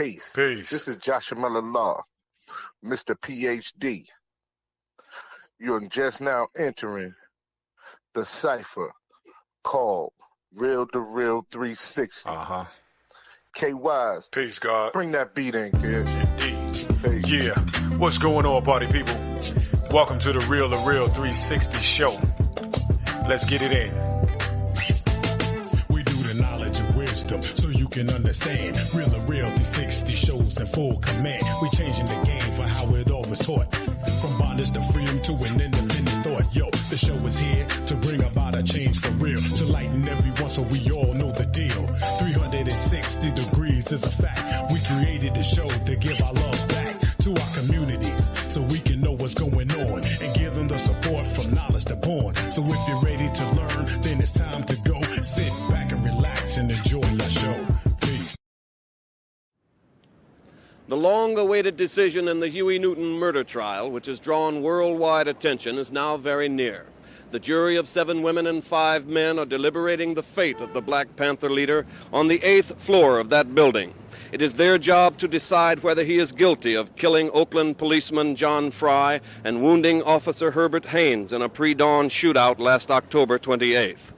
Peace. Peace. This is Joshua Miller Law, Mr. PhD. You're just now entering the cipher called Real2reel360. K-Wise. Peace, God. Bring that beat in, kid. Indeed. Peace. Yeah. What's going on, party people? Welcome to the Real2reel360 show. Let's get it in. We do the knowledge and wisdom so you can understand. Real2reel360 shows in full command. We changing the game for how it all was taught. From bondage to freedom to an independent thought. Yo, the show is here to bring about a change for real. To lighten everyone so we all know the deal. 360 degrees is a fact. We created the show to give our love back to our communities so we can know what's going on and give them the support from knowledge to born. So if you're ready to learn, then it's time to go. Sit back and relax and enjoy the show. Peace. The long-awaited decision in the Huey Newton murder trial, which has drawn worldwide attention, is now very near. The jury of 7 women and 5 men are deliberating the fate of the Black Panther leader on the 8th floor of that building. It is their job to decide whether he is guilty of killing Oakland policeman John Fry and wounding Officer Herbert Haynes in a pre-dawn shootout last October 28th.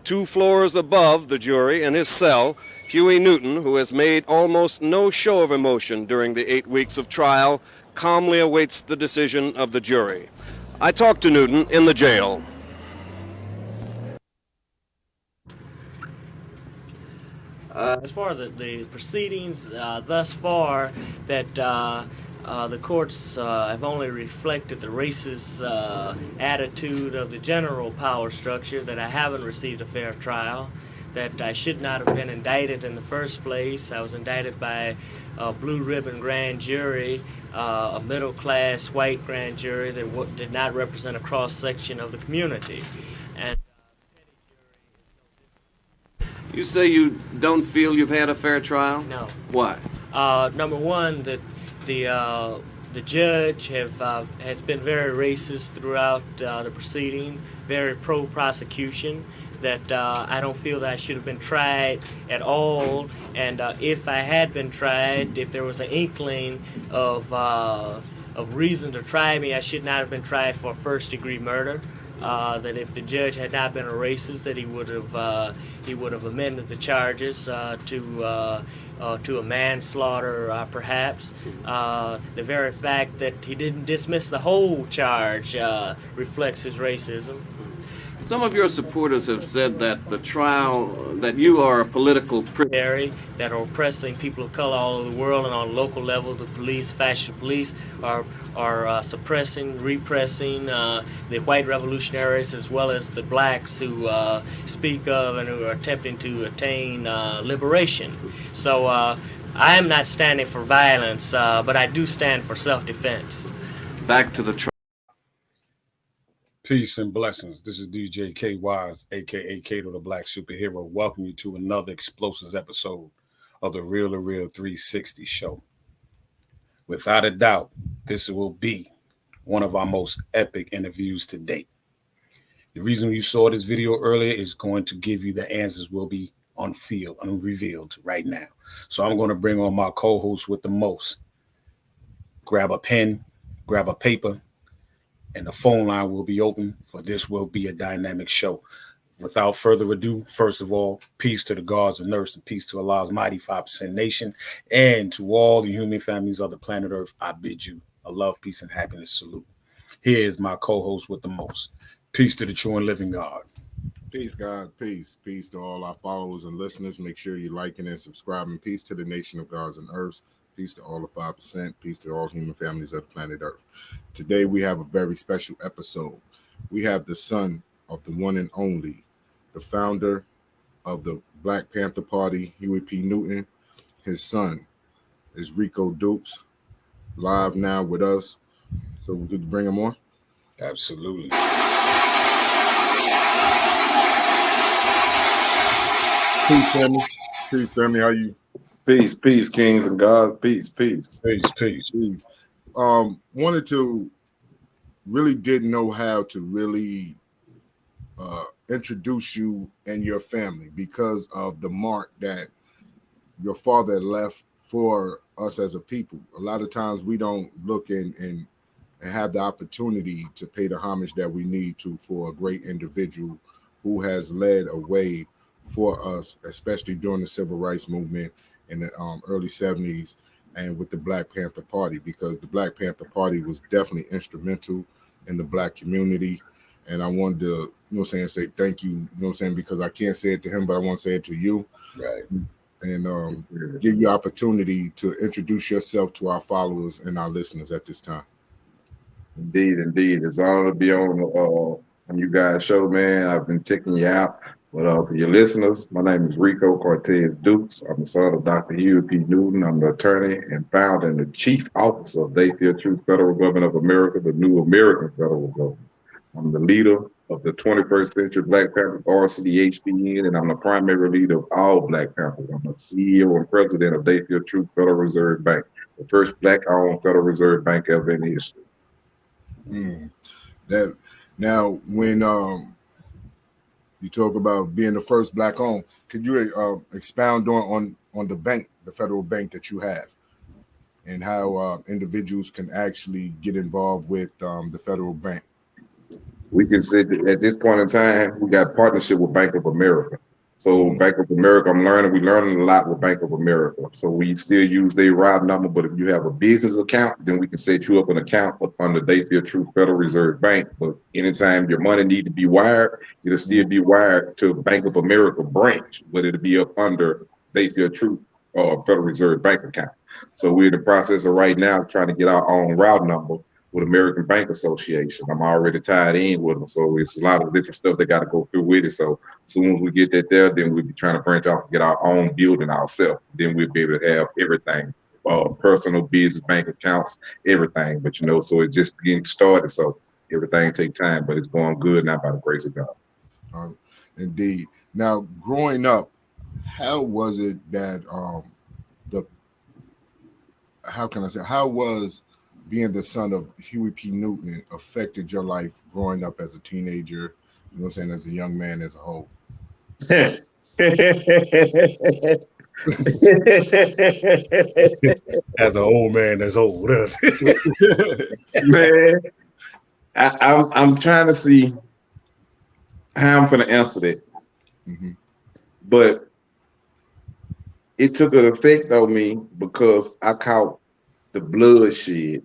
2 floors above the jury in his cell, Huey Newton, who has made almost no show of emotion during the 8 weeks of trial, calmly awaits the decision of the jury. I talked to Newton in the jail. As far as the proceedings thus far, that the courts have only reflected the racist attitude of the general power structure, that I haven't received a fair trial, that I should not have been indicted in the first place. I was indicted by a blue ribbon grand jury, a middle-class white grand jury that did not represent a cross-section of the community. And You say you don't feel you've had a fair trial? no. Why? Number one, that the judge has been very racist throughout the proceeding, very pro-prosecution, that I don't feel that I should have been tried at all, and if I had been tried, if there was an inkling of reason to try me, I should not have been tried for first-degree murder. That if the judge had not been a racist, that he would have amended the charges to a manslaughter, perhaps. The very fact that he didn't dismiss the whole charge reflects his racism. Some of your supporters have said that the trial, that you are a political prisoner. That are oppressing people of color all over the world, and on local level, the police, fascist police, are suppressing, repressing the white revolutionaries as well as the blacks who speak of and who are attempting to attain liberation. So I am not standing for violence, but I do stand for self-defense. Back to the trial. Peace and blessings. This is DJ K-Wise, a.k.a. Kato the Black Superhero. Welcome you to another explosive episode of the Real2reel360 show. Without a doubt, this will be one of our most epic interviews to date. The reason you saw this video earlier is going to give you the answers will be unrevealed right now. So I'm going to bring on my co-host with the most. Grab a pen, grab a paper, and the phone line will be open, for this will be a dynamic show. Without further ado, first of all, peace to the gods and nurse, and peace to Allah's mighty 5% nation, and to all the human families of the planet Earth, I bid you a love, peace, and happiness salute. Here is my co-host with the most. Peace to the true and living God. Peace, God. Peace. Peace to all our followers and listeners. Make sure you're liking and subscribing. Peace to the nation of gods and earths. Peace to all the 5%. Peace to all human families of the planet Earth. Today we have a very special episode. We have the son of the one and only, the founder of the Black Panther Party, Huey P Newton. His son is Rico Dukes, live now with us. So we could bring him on? Absolutely. Peace, family. Peace, family. How you? Peace, peace, kings and gods. Peace, peace. Peace. Wanted to really didn't know how to really introduce you and your family because of the mark that your father left for us as a people. A lot of times we don't look and have the opportunity to pay the homage that we need to for a great individual who has led a way for us, especially during the civil rights movement in the early 70s and with the Black Panther Party, because the Black Panther Party was definitely instrumental in the Black community. And I wanted to, say thank you, because I can't say it to him, but I want to say it to you. Right. And give you opportunity to introduce yourself to our followers and our listeners at this time. Indeed. It's an honor to be on you guys' show, man. I've been checking you out. But for your listeners, my name is Rico Cortez Dukes. I'm the son of Dr. Huey P Newton. I'm the attorney and founder and the chief officer of They Feel Truth Federal Government of America, the new American federal government. I'm the leader of the 21st Century Black Panther RCDHPN, and I'm the primary leader of all Black Panthers. I'm the CEO and president of They Feel Truth Federal Reserve Bank, the first Black-owned Federal Reserve Bank ever in history. That now, when you talk about being the first Black-owned, could you expound on the bank, the federal bank that you have, and how individuals can actually get involved with the federal bank? We can say that at this point in time, we got partnership with Bank of America. So Bank of America, we're learning a lot with Bank of America. So we still use their route number, but if you have a business account, then we can set you up an account under They Feel Truth Federal Reserve Bank. But anytime your money need to be wired, it'll still be wired to Bank of America branch, but it'll be up under They Feel Truth Federal Reserve Bank account. So we're in the process of right now trying to get our own route number with American Bank Association. I'm already tied in with them, so it's a lot of different stuff they got to go through with it. So as soon as we get that there, then we'll be trying to branch off and get our own building ourselves. Then we'll be able to have everything, personal, business, bank accounts, everything. But so it's just getting started. So everything takes time, but it's going good now by the grace of God. Indeed. Now, growing up, how was it that how was being the son of Huey P Newton affected your life growing up as a teenager, as a young man as a whole? As an old man that's old. Man, I'm trying to see how I'm going to answer that. But it took an effect on me because I caught the bloodshed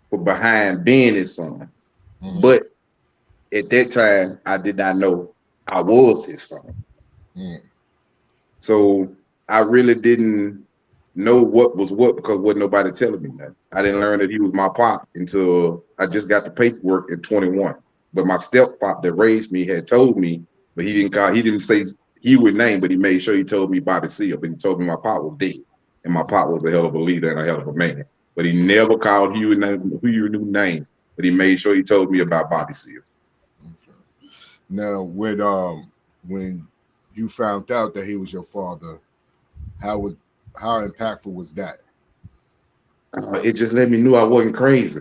for behind being his son. But at that time, I did not know I was his son. So I really didn't know what was what because wasn't nobody telling me that. I didn't learn that he was my pop until I just got the paperwork at 21. But my step pop that raised me had told me, but he didn't say Huey name, but he made sure he told me Bobby Seale, but he told me my pop was dead. And my pop was a hell of a leader and a hell of a man. But he never called Huey name, but he made sure he told me about Bobby Seale. Okay. Now, when you found out that he was your father, how impactful was that? It just let me know I wasn't crazy.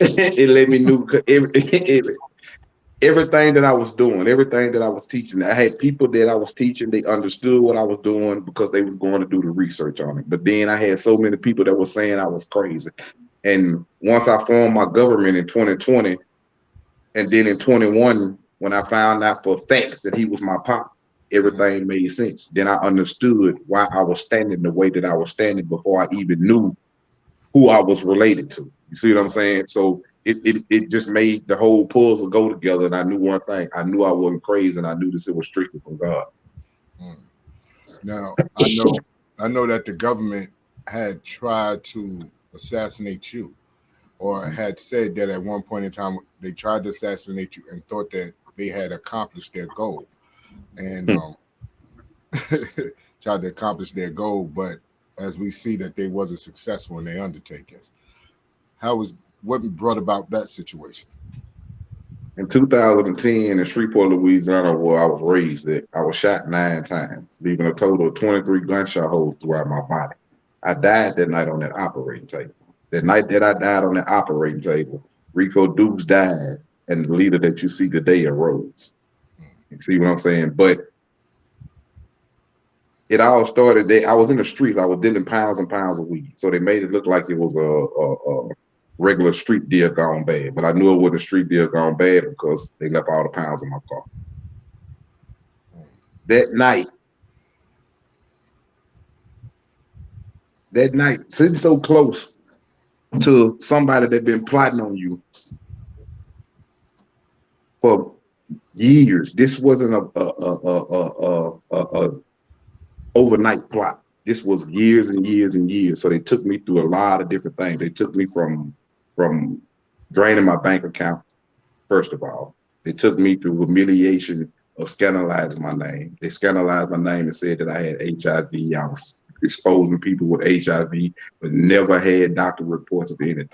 It let me know everything that I was doing, everything that I was teaching. I had people that I was teaching, they understood what I was doing because they was going to do the research on it. But then I had so many people that were saying I was crazy. And once I formed my government in 2020, and then in 21, when I found out for facts that he was my pop, everything made sense. Then I understood why I was standing the way that I was standing before I even knew who I was related to. You see what I'm saying? So it just made the whole puzzle go together. And I knew one thing. I knew I wasn't crazy, and I knew this was strictly from God. Now, I know that the government had tried to assassinate you, or had said that at one point in time they tried to assassinate you and thought that they had accomplished their goal. And tried to accomplish their goal, but as we see that they wasn't successful in their undertakings. What brought about that situation? In 2010 in Shreveport, Louisiana, where I was raised at, I was shot 9 times, leaving a total of 23 gunshot holes throughout my body. I died that night on that operating table. The night that I died on that operating table, Rico Dukes died, and the leader that you see today arose. You see what I'm saying? But it all started there. I was in the streets. I was dealing pounds and pounds of weed. So they made it look like it was a regular street deal gone bad. But I knew it wasn't a street deal gone bad because they left all the pounds in my car. That night, sitting so close to somebody that been plotting on you for years. This wasn't a overnight plot. This was years and years and years. So they took me through a lot of different things. They took me from draining my bank accounts, first of all. They took me through humiliation of scandalizing my name. They scandalized my name and said that I had HIV. I was exposing people with HIV, but never had doctor reports of anything.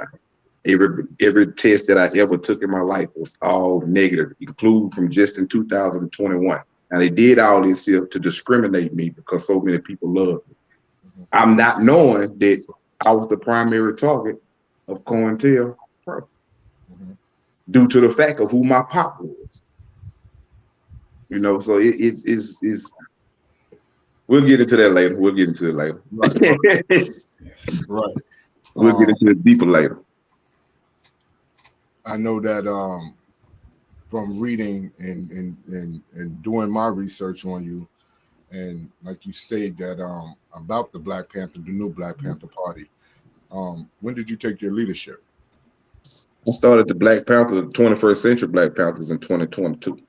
Every test that I ever took in my life was all negative, including from just in 2021. And they did all this here to discriminate me because so many people love me. I'm not knowing that I was the primary target of COINTEL due to the fact of who my pop was. You know, so it's we'll get into that later. We'll get into it later. Right. We'll get into it deeper later. I know that from reading and doing my research on you, and like you stated that about the Black Panther, the new Black Panther Party. When did you take your leadership? I started the Black Panther, the 21st Century Black Panthers in 2022.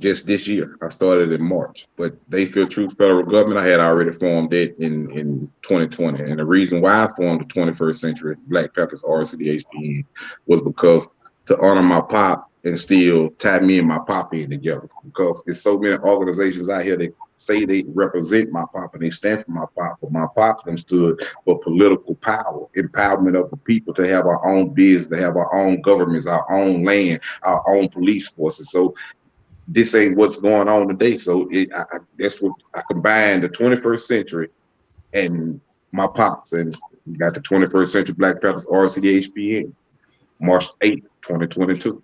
Just this year. I started in March, but They Feel Truth Federal Government, I had already formed it in 2020. And the reason why I formed the 21st Century Black Panthers RCDHPN was because to honor my pop and still tie me and my pop in together. Because there's so many organizations out here that say they represent my pop and they stand for my pop, but my pop them stood for political power, empowerment of the people to have our own business, to have our own governments, our own land, our own police forces. So this ain't what's going on today. So that's what I combined the 21st century and my pops, and we got the 21st Century Black Panthers RCDHPN, March 8th, 2022.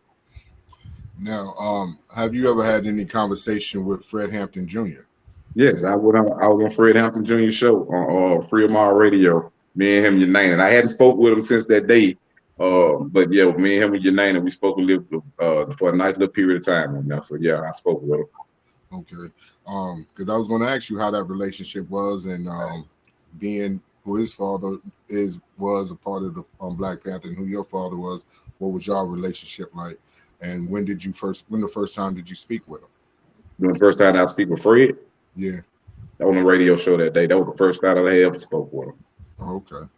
Now, have you ever had any conversation with Fred Hampton Jr.? Yes, I was on Fred Hampton Jr. show on Free Mile Radio. Me and him united. I hadn't spoke with him since that day. But yeah, me and him were united. We spoke for a nice little period of time right now. So yeah, I spoke with him. Okay. Because I was going to ask you how that relationship was, and being who his father was a part of the Black Panther, and who your father was. What was your relationship like? And when the first time did you speak with him? The first time I speak with Fred? Yeah. On the radio show that day. That was the first time I ever spoke with him. Okay.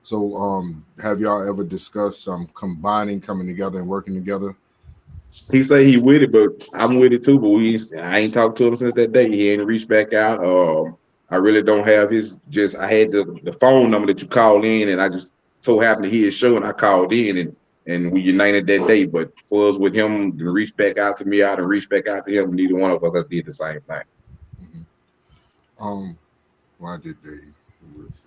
So have y'all ever discussed coming together and working together? He say he with it, but I'm with it too. But I ain't talked to him since that day. He ain't reached back out. I really don't have his. I had the phone number that you called in, and I just so happened to hear his show, and I called in, and we united that day. But for us with him to reach back out to me, and reach back out to him, neither one of us did the same thing. Why did they?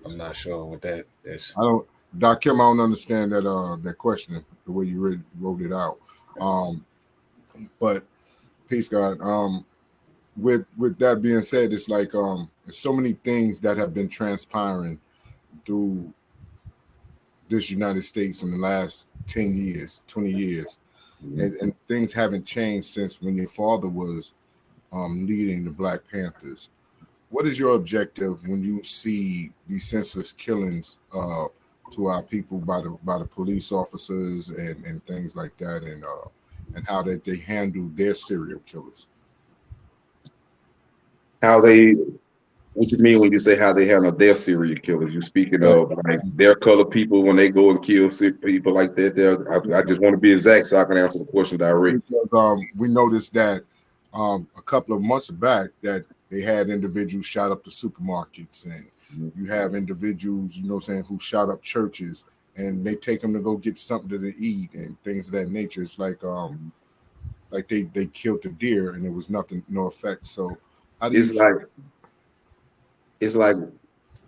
I'm not sure what that is. I don't, Doc Kim. I don't understand that question the way you wrote it out. But peace, God. With that being said, it's like there's so many things that have been transpiring through this United States in the last 10 years, 20 years, and things haven't changed since when your father was leading the Black Panthers. What is your objective when you see these senseless killings to our people by the police officers and things like that, and how that they handle their serial killers? What you mean when you say how they handle their serial killers? You speaking of like their color people when they go and kill people like that? I just want to be exact so I can answer the question directly. Because we noticed that a couple of months back that they had individuals shot up the supermarkets, and you have individuals, who shot up churches, and they take them to go get something to eat and things of that nature. It's like they killed the deer and there was no effect. So how do it's like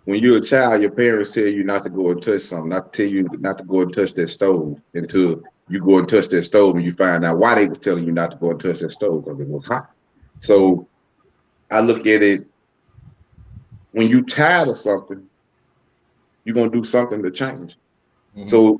when you're a child, your parents tell you not to go and touch something, not to tell you not to go and touch that stove until you go and touch that stove and you find out why they were telling you not to go and touch that stove, because it was hot. So I look at it when you tired of something, you're gonna do something to change. Mhm. So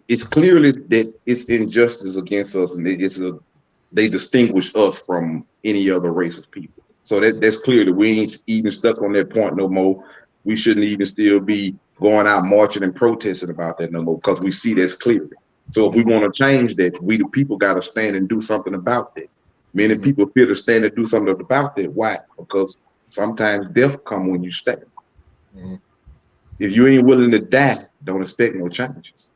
it's clearly that it's injustice against us, and they distinguish us from any other race of people. So that's clear that we ain't even stuck on that point no more. We shouldn't even still be going out marching and protesting about that no more, because we see that's clearly. So if we want to change that, we the people got to stand and do something about that. Many people fear to stand and do something about that. Why? Because sometimes death come when you stand. Mhm. If you ain't willing to die, don't expect no changes.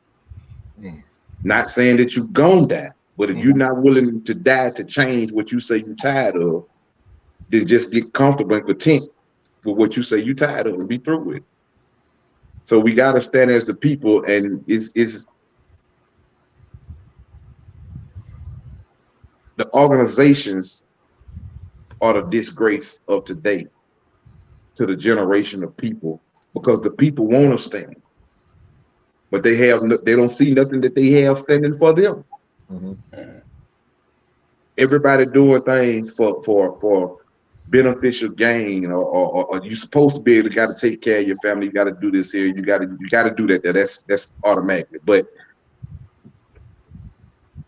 Not saying that you gonna die, but if you're not willing to die to change what you say you're tired of, then just get comfortable and content with what you say you're tired of and be through with it. So we gotta stand as the people, and it's the organizations are the disgrace of today to the generation of people, because the people want to stand, but they don't see nothing that they have standing for them. Everybody doing things for beneficial gain, or you're supposed to be able to got to take care of your family. You got to do this here. You got to do that. That's automatically. But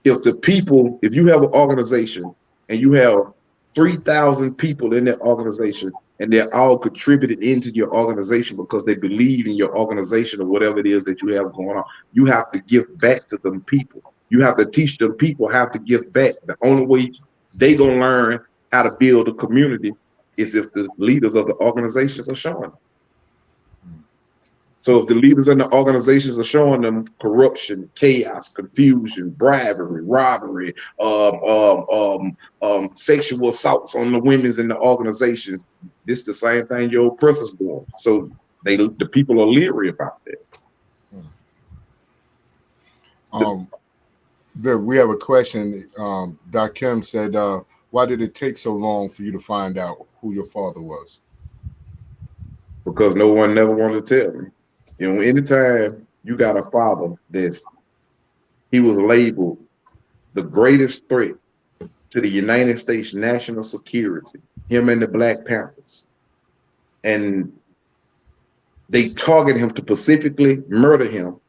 if you have an organization and you have 3,000 people in that organization, and they're all contributed into your organization because they believe in your organization or whatever it is that you have going on, you have to give back to them people. You have to teach them people how to give back. The only way they gonna learn how to build a community is if the leaders of the organizations are showing them. So if the leaders in the organizations are showing them corruption, chaos, confusion, bribery, robbery, sexual assaults on the women's in the organizations, this the same thing your oppressors doing. So the people are leery about that. We have a question. Doc Kim said, why did it take so long for you to find out who your father was? Because no one never wanted to tell me. You know, anytime you got a father he was labeled the greatest threat to the United States national security, him and the Black Panthers. And they target him to specifically murder him,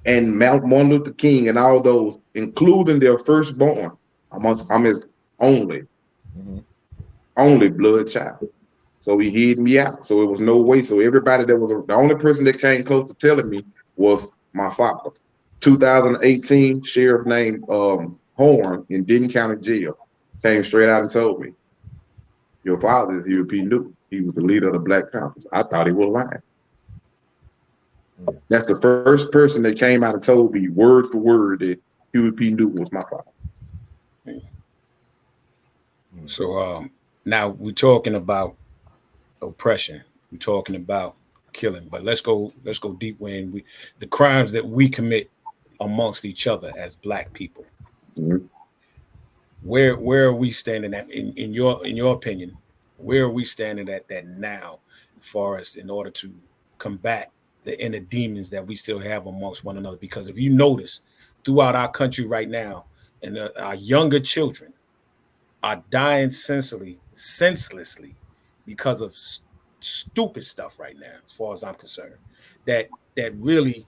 and Martin Luther King and all those, including their firstborn. I'm his only blood child. So he hid me out. So it was no way. So everybody the only person that came close to telling me was my father. 2018, sheriff named Horn in Denton County Jail came straight out and told me, your father is Huey P Newton. He was the leader of the Black Panthers. I thought he was lying. That's the first person that came out and told me word for word that Huey P Newton was my father. So now we're talking about oppression. We're talking about killing, but let's go deep when the crimes that we commit amongst each other as Black people. Where are we standing at in your opinion? Where are we standing at that now, as far as in order to combat the inner demons that we still have amongst one another? Because if you notice, throughout our country right now, and our younger children are dying senselessly because of stupid stuff right now, as far as I'm concerned, that really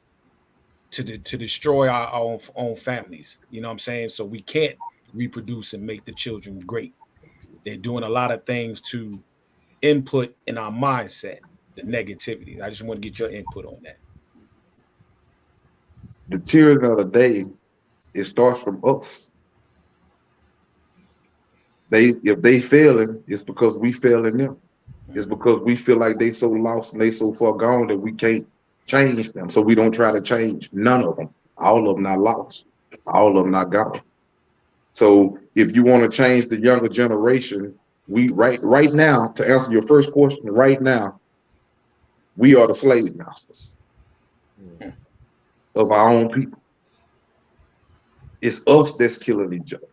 to destroy our own families. You know what I'm saying? So we can't reproduce and make the children great. They're doing a lot of things to input in our mindset, the negativity. I just want to get your input on that. The children of the day, it starts from us. If they failing, it's because we failing them. It's because we feel like they so lost and they so far gone that we can't change them. So we don't try to change none of them. All of them not lost. All of them not gone. So if you want to change the younger generation, we right now, to answer your first question, right now, we are the slave masters of our own people. It's us that's killing each other.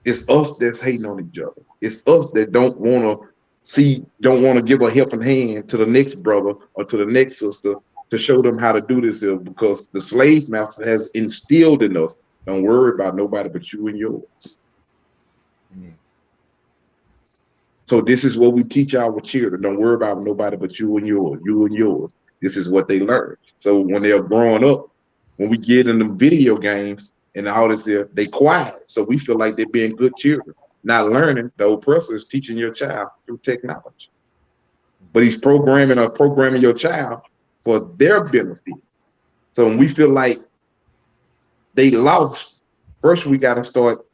It's us that's hating on each other. It's us that don't want to give a helping hand to the next brother or to the next sister to show them how to do this here, because the slave master has instilled in us, don't worry about nobody but you and yours. So this is what we teach our children. Don't worry about nobody but you and yours, you and yours. This is what they learn. So when they're growing up, when we get in the video games and all this here, they quiet. So we feel like they're being good children, not learning. The oppressor is teaching your child through technology. But he's programming your child for their benefit. So when we feel like they lost, first we got to start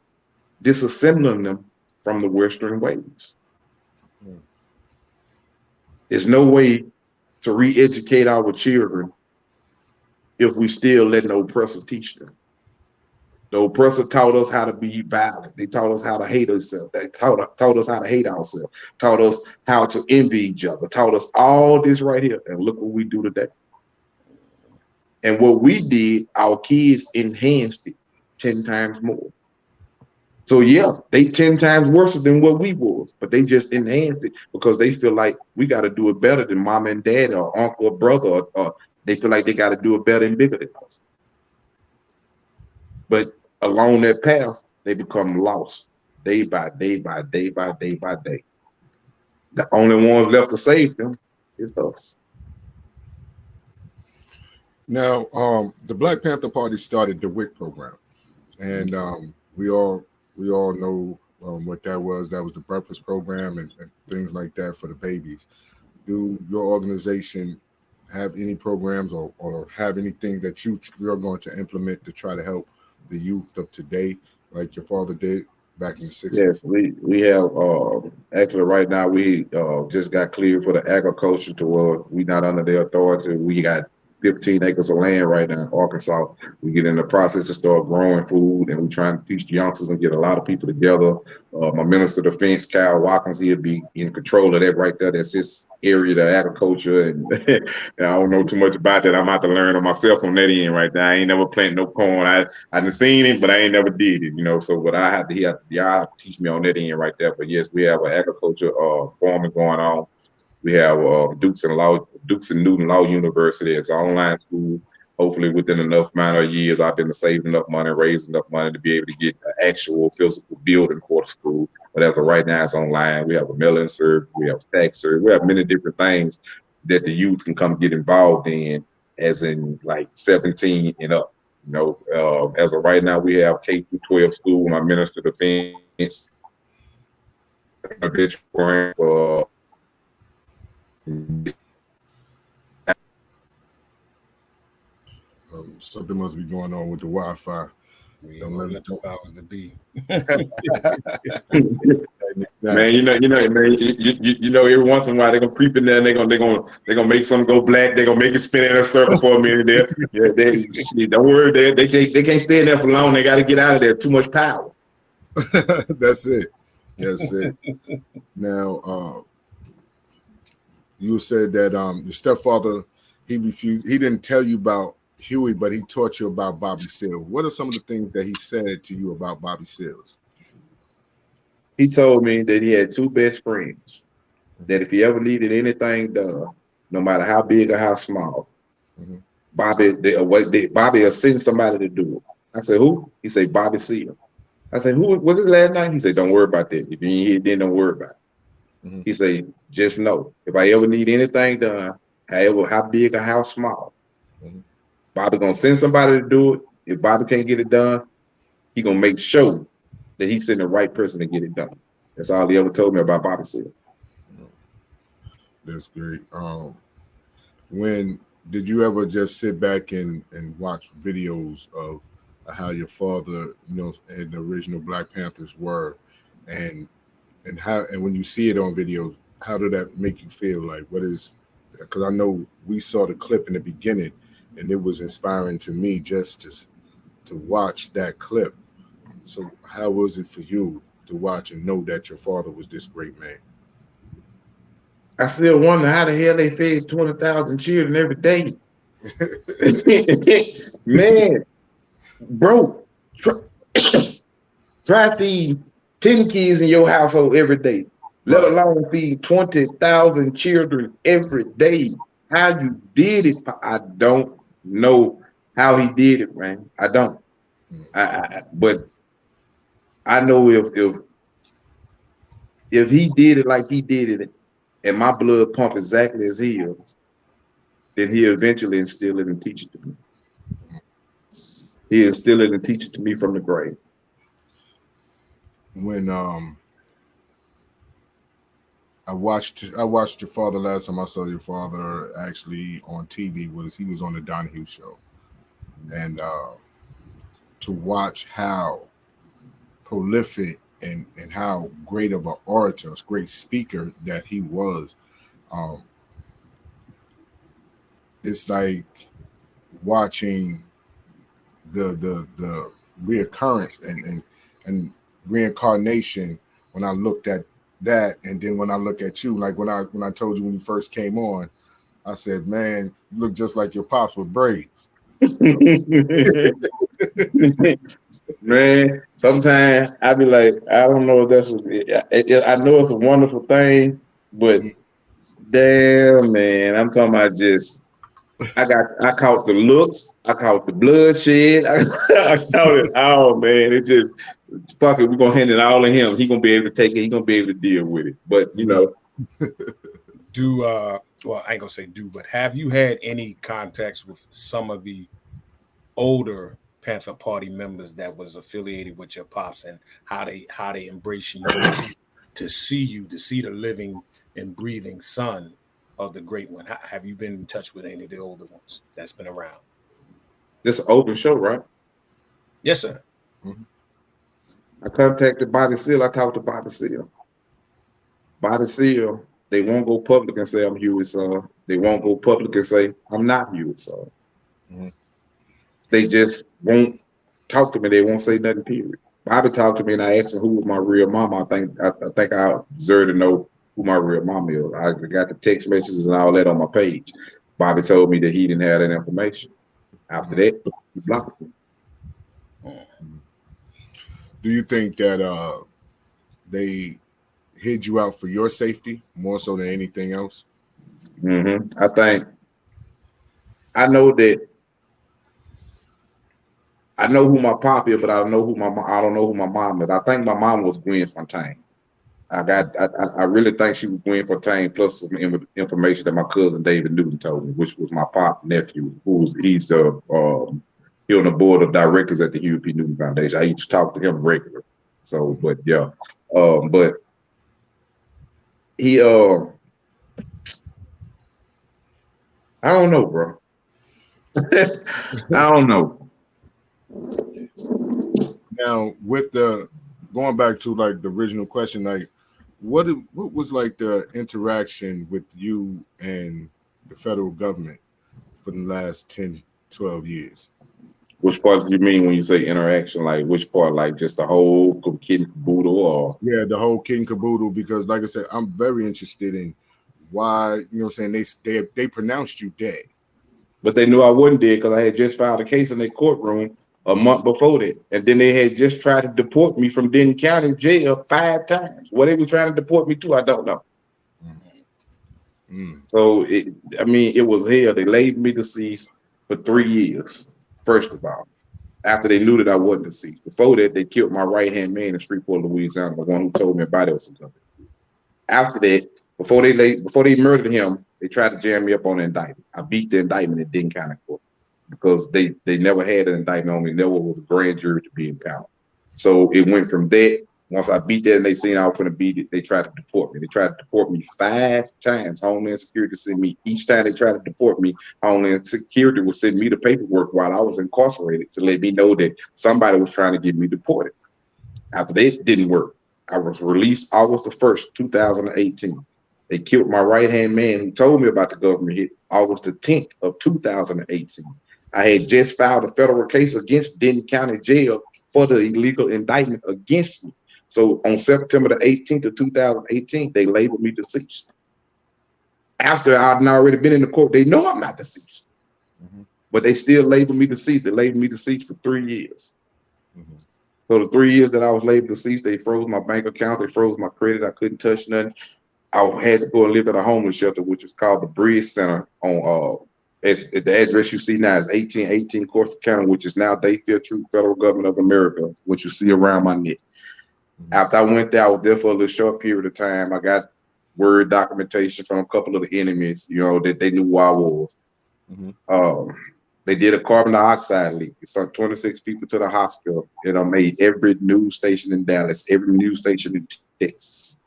disassembling them from the Western ways. There's no way to re-educate our children if we still letting the oppressor teach them. The oppressor taught us how to be violent. They taught us how to hate ourselves. They taught us how to hate ourselves, taught us how to envy each other, taught us all this right here. And look what we do today. And what we did, our kids enhanced it 10 times more. So yeah, they 10 times worse than what we was, but they just enhanced it because they feel like we got to do it better than mom and dad or uncle or brother, or they feel like they got to do it better and bigger than us. But along that path, they become lost day by day by day by day by day. The only ones left to save them is us. Now, the Black Panther Party started the WIC program, and we all know what that was. That was the breakfast program and things like that for the babies. Do your organization have any programs or have anything that you're going to implement to try to help the youth of today, like your father did back in the 60s? Yes, we have actually right now we just got cleared for the agriculture to where we not under their authority. We got 15 acres of land right now in Arkansas. We get in the process to start growing food, and we're trying to teach the youngsters and get a lot of people together. My Minister of Defense, Kyle Watkins, he'll be in control of that right there. That's his area, the agriculture, and I don't know too much about that. I'm about to learn on myself on that end right there. I ain't never planted no corn. I done seen it, but I ain't never did it, you know. So, but y'all teach me on that end right there. But yes, we have an agriculture farming going on. We have Dukes and Newton Law University. It's an online school. Hopefully, within enough amount of years, I've been saving enough money, raising enough money to be able to get an actual physical building for the school. But as of right now, it's online. We have a mail-in service. We have tax service. We have many different things that the youth can come get involved in, as in like 17 and up. You know, as of right now, we have K-12 school. My Minister of Defense, Something must be going on with the Wi-Fi. Don't let the powers that be. Man, you know, every once in a while they're gonna creep in there and they're gonna make something go black. They're gonna make it spin in a circle for a minute there. Yeah, don't worry, they can't stay in there for long. They got to get out of there. Too much power. That's it. Now, you said that your stepfather, he refused. He didn't tell you about Huey, but he taught you about Bobby Seale. What are some of the things that he said to you about Bobby Seals? He told me that he had two best friends, that if he ever needed anything done, no matter how big or how small, Bobby will send somebody to do it. I said, who? He said, Bobby Seale. I said, who was his last name? He said, don't worry about that. If you ain't here, then don't worry about it. He said, just know, if I ever need anything done, however, how big or how small, Bobby gonna send somebody to do it. If Bobby can't get it done, he gonna make sure that he send the right person to get it done. That's all he ever told me about Bobby Seale. That's great. When did you ever just sit back and watch videos of how your father, you know, and the original Black Panthers were, and when you see it on videos, how did that make you feel? Like, what is? Because I know we saw the clip in the beginning, and it was inspiring to me just to watch that clip. So how was it for you to watch and know that your father was this great man? I still wonder how the hell they fed 20,000 children every day. Man, bro, try feed 10 kids in your household every day, let alone feed 20,000 children every day. How you did it, I don't know how he did it, man. I don't. But I know if if he did it like he did it, and my blood pump exactly as his, then he'll eventually instill it and teach it to me. He'll instill it and teach it to me from the grave. When I watched your father last time I saw your father actually on TV he was on the Donahue show, and to watch how prolific and how great of an orator, great speaker that he was, it's like watching the reoccurrence and reincarnation when I looked at that, and then when I look at you, like when I told you when you first came on, I said, man, you look just like your pops with braids. Man, sometimes I be like, I don't know if that's I know it's a wonderful thing, but damn, man, I'm talking about just I caught the looks, I caught the bloodshed, I caught it all, man. It just fuck it, we're gonna hand it all to him. He gonna be able to take it, he gonna be able to deal with it. But you know. Well, I ain't gonna say but have you had any contacts with some of the older Panther Party members that was affiliated with your pops, and how they embrace you to see the living and breathing son of the great one? Have you been in touch with any of the older ones that's been around? This is an open show, right? Yes, sir. Mm-hmm. I contacted Body Seal. I talked to Body Seal. Body Seal, they won't go public and say I'm Huey's son. They won't go public and say I'm not Huey's son. Mm-hmm. They just won't talk to me. They won't say nothing, period. Bobby talked to me and I asked him who was my real mama. I think I deserve to know who my real mama is. I got the text messages and all that on my page. Bobby told me that he didn't have that information. After that, he blocked me. Do you think that they hid you out for your safety more so than anything else? Mm-hmm. I know who my pop is, but I don't know who my mom is. I think my mom was Gwen Fontaine. I really think she was Gwen Fontaine, plus some information that my cousin David Newton told me, which was my pop nephew, he's on the board of directors at the Huey P Newton Foundation. I used to talk to him regularly. So, but yeah, but he I don't know, bro. I don't know. Now, with the going back to like the original question, like what was like the interaction with you and the federal government for the last 10, 12 years? Which part do you mean when you say interaction? Like which part? Like just the whole kid and caboodle, or yeah, the whole kid and caboodle? Because like I said, I'm very interested in why, you know what I'm saying, they pronounced you dead. But they knew I wasn't dead because I had just filed a case in their courtroom a month before that. And then they had just tried to deport me from Denton County jail 5 times. What they were trying to deport me to, I don't know. Mm-hmm. So, it was hell. They laid me deceased for 3 years, first of all, after they knew that I wasn't deceased. Before that, they killed my right-hand man in Shreveport, Louisiana, the one who told me about it. After that, before they murdered him, they tried to jam me up on the indictment. I beat the indictment in Denton County Court because they never had an indictment on me. Never was a grand jury to be impounded. So it went from that. Once I beat that and they seen I was going to beat it, they tried to deport me. They tried to deport me 5 times. Homeland Security sent me. Each time they tried to deport me, Homeland Security would send me the paperwork while I was incarcerated to let me know that somebody was trying to get me deported. After that, it didn't work. I was released August the 1st, 2018. They killed my right-hand man who told me about the government hit August the 10th of 2018. I had just filed a federal case against Denton County Jail for the illegal indictment against me. So on September the 18th of 2018, they labeled me deceased. After I'd already been in the court, they know I'm not deceased. Mm-hmm. But they still labeled me deceased. They labeled me deceased for 3 years. Mm-hmm. So the 3 years that I was labeled deceased, they froze my bank account, they froze my credit. I couldn't touch nothing. I had to go and live at a homeless shelter, which is called the Bridge Center on at the address you see now is 1818 Corsa County, which is now Dayfield Truth Federal Government of America, which you see around my neck. After I went there, I was there for a little short period of time. I got word documentation from a couple of the enemies, that they knew who I was. They did a carbon dioxide leak. It sent 26 people to the hospital. Made every news station in Dallas, every news station in Texas.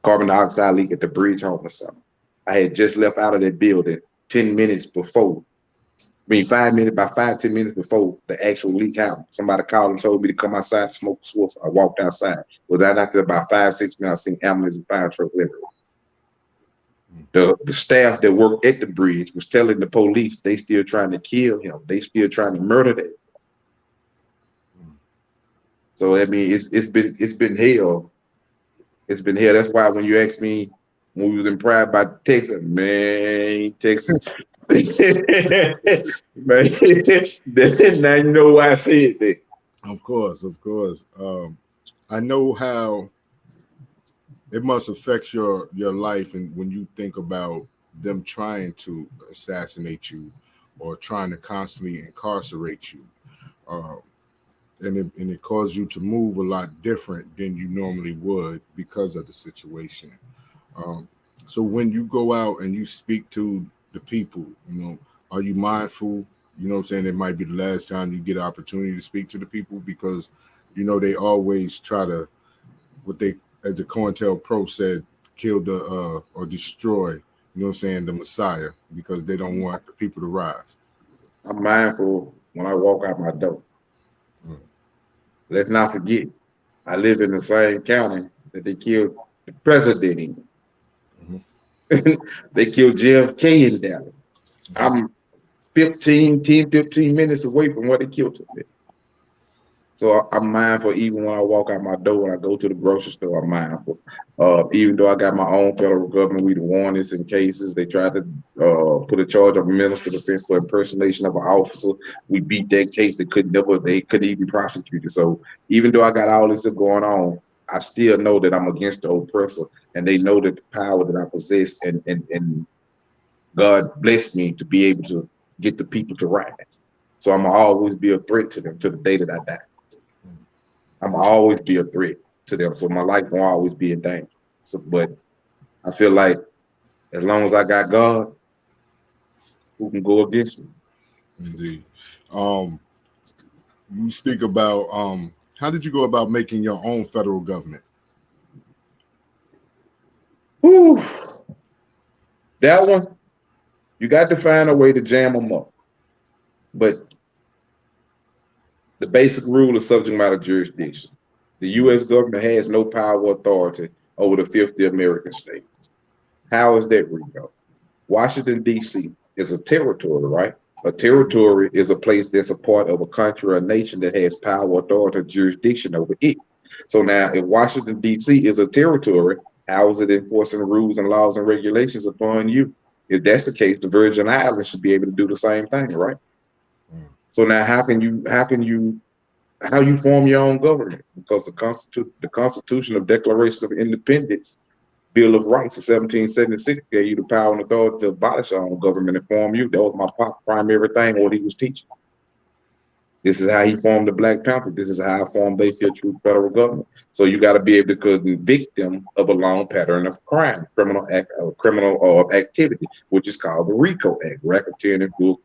Carbon dioxide leak at the bridge home or something. I had just left out of that building 10 minutes before. About 5-10 minutes before the actual leak happened. Somebody called and told me to come outside to smoke a swift. I walked outside. After about 5-6 minutes, I seen ambulances and fire trucks everywhere. The staff that worked at the bridge was telling the police they still trying to kill him. They still trying to murder them. So it's been hell. It's been hell. That's why when you asked me when we was in Pride about Texas, man, Texas. Man, now you know why I said that. Of course. I know how it must affect your life, and when you think about them trying to assassinate you or trying to constantly incarcerate you, and it caused you to move a lot different than you normally would because of the situation. So when you go out and you speak to the people, are you mindful? It might be the last time you get an opportunity to speak to the people, because they always try to, as the COINTELPRO said, kill or destroy, the Messiah, because they don't want the people to rise. I'm mindful when I walk out my door. Let's not forget, I live in the same county that they killed the president in. They killed JFK in Dallas. I'm 15 minutes away from where they killed him. So I'm mindful even when I walk out my door, when I go to the grocery store, I'm mindful. Even though I got my own federal government, we warn this in cases. They tried to put a charge of a minister of defense for impersonation of an officer. We beat that case. They couldn't even prosecute it. So even though I got all this going on, I still know that I'm against the oppressor, and they know that the power that I possess, and God blessed me to be able to get the people to rise. So I'm gonna always be a threat to them to the day that I die. I'm gonna always be a threat to them. So my life will always be in danger. But I feel like as long as I got God, who can go against me? Indeed. You speak about how did you go about making your own federal government? Whew. That one, you got to find a way to jam them up. But the basic rule is subject matter jurisdiction. The U.S. government has no power or authority over the 50 American states. How is that, Rico? Washington, D.C. is a territory, right? A territory is a place that's a part of a country or a nation that has power, authority, or jurisdiction over it. So now, if Washington, D.C. is a territory, how is it enforcing rules and laws and regulations upon you? If that's the case, the Virgin Islands should be able to do the same thing, right? So now, how you form your own government? Because the Constitution of Declaration of Independence, Bill of Rights of 1776 gave you the power and authority to abolish our own government and form you. That was my primary thing, what he was teaching. This is how he formed the Black Panther. This is how I formed they feel true federal government. So you got to be able to convict them of a long pattern of crime, criminal activity, which is called the RICO Act, Racketeering and Full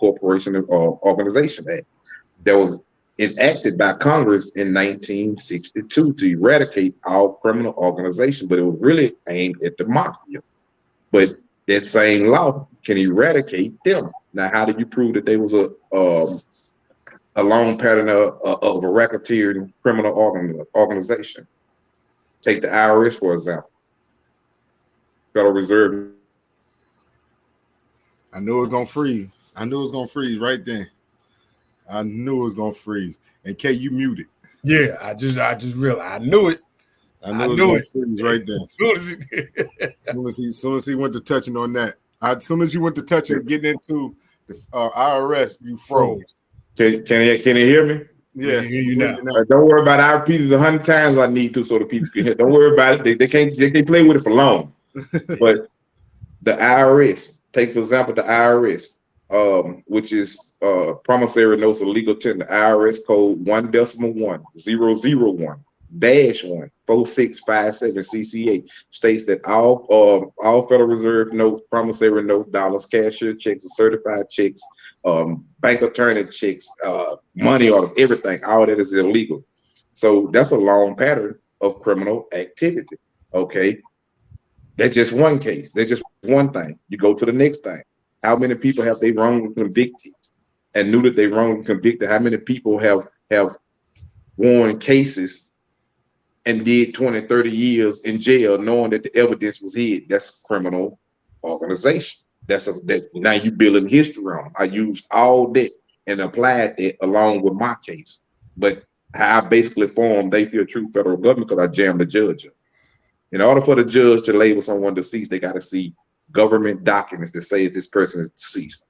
Corporation Organization Act. That was enacted by Congress in 1962 to eradicate all criminal organizations, but it was really aimed at the mafia. But that same law can eradicate them. Now, how did you prove that they was a long pattern of a racketeering criminal organization? Take the IRS, for example. Federal Reserve. I knew it was gonna freeze. I knew it was gonna freeze right then. I knew it was gonna freeze. And K, you muted. Yeah, I just realized. I knew it. I knew it was gonna freeze right then. As soon as he went to touching on that, as soon as you went to touching, getting into the IRS, you froze. Can you hear me? Yeah, you now. Don't worry about it. I repeat it 100 times I need to, so the people can hear. Don't worry about it. They can't play with it for long. But the IRS, take for example the IRS, which is promissory notes of legal tender, IRS code 1.1.001. 1 4657 CCA states that all Federal Reserve notes, promissory notes, dollars, cashier checks, certified checks, bank attorney checks, money orders, everything, all that is illegal. So that's a long pattern of criminal activity. Okay, that's just one case. That's just one thing. You go to the next thing. How many people have they wrongly convicted and knew that they wrongly convicted? How many people have won cases and did 20, 30 years in jail knowing that the evidence was hid? That's criminal organization. That now you building history on. I used all that and applied that along with my case. But I basically formed They Fear Truth Federal Government because I jammed the judge up. In order for the judge to label someone deceased, they got to see government documents that say this person is deceased.